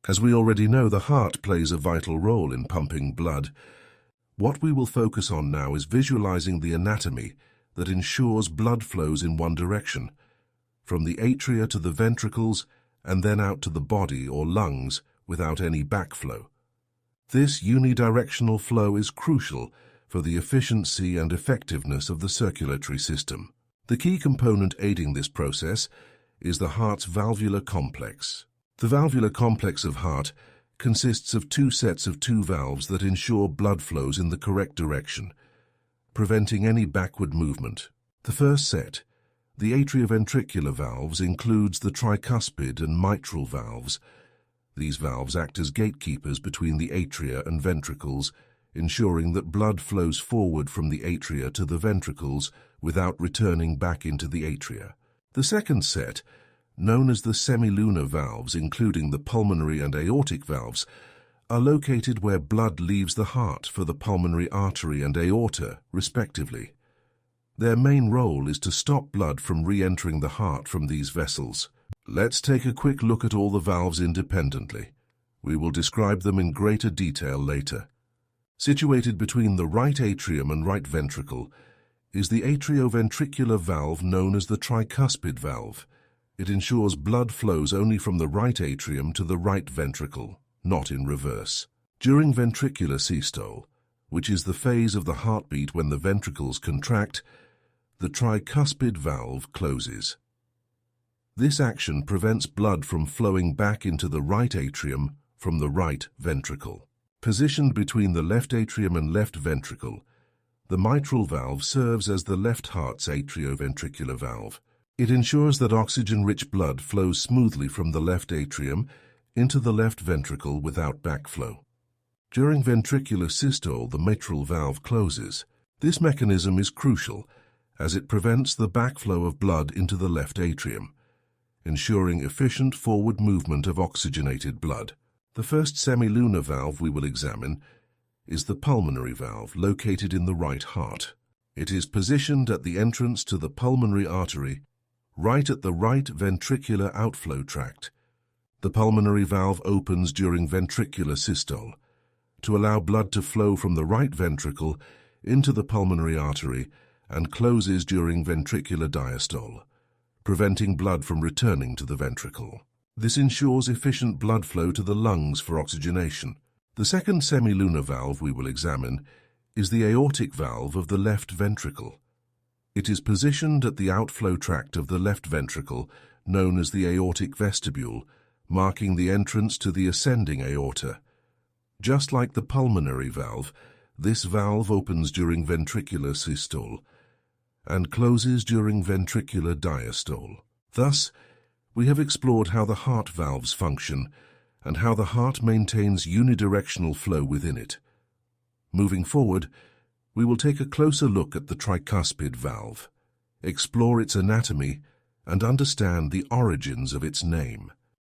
As we already know, the heart plays a vital role in pumping blood. What we will focus on now is visualizing the anatomy that ensures blood flows in one direction, from the atria to the ventricles and then out to the body or lungs without any backflow. This unidirectional flow is crucial for the efficiency and effectiveness of the circulatory system. The key component aiding this process is the heart's valvular complex. The valvular complex of heart consists of two sets of two valves that ensure blood flows in the correct direction, preventing any backward movement. The first set, the atrioventricular valves, includes the tricuspid and mitral valves. These valves act as gatekeepers between the atria and ventricles, ensuring that blood flows forward from the atria to the ventricles without returning back into the atria. The second set, known as the semilunar valves, including the pulmonary and aortic valves, are located where blood leaves the heart for the pulmonary artery and aorta, respectively. Their main role is to stop blood from re-entering the heart from these vessels. Let's take a quick look at all the valves independently. We will describe them in greater detail later. Situated between the right atrium and right ventricle is the atrioventricular valve known as the tricuspid valve. It ensures blood flows only from the right atrium to the right ventricle, not in reverse. During ventricular systole, which is the phase of the heartbeat when the ventricles contract, the tricuspid valve closes. This action prevents blood from flowing back into the right atrium from the right ventricle. Positioned between the left atrium and left ventricle, the mitral valve serves as the left heart's atrioventricular valve. It ensures that oxygen-rich blood flows smoothly from the left atrium into the left ventricle without backflow. During ventricular systole, the mitral valve closes. This mechanism is crucial as it prevents the backflow of blood into the left atrium, ensuring efficient forward movement of oxygenated blood. The first semilunar valve we will examine is the pulmonary valve, located in the right heart. It is positioned at the entrance to the pulmonary artery, right at the right ventricular outflow tract. The pulmonary valve opens during ventricular systole to allow blood to flow from the right ventricle into the pulmonary artery and closes during ventricular diastole, preventing blood from returning to the ventricle. This ensures efficient blood flow to the lungs for oxygenation. The second semilunar valve we will examine is the aortic valve of the left ventricle. It is positioned at the outflow tract of the left ventricle, known as the aortic vestibule, marking the entrance to the ascending aorta. Just like the pulmonary valve, this valve opens during ventricular systole and closes during ventricular diastole. Thus, we have explored how the heart valves function and how the heart maintains unidirectional flow within it. Moving forward, we will take a closer look at the tricuspid valve, explore its anatomy, and understand the origins of its name.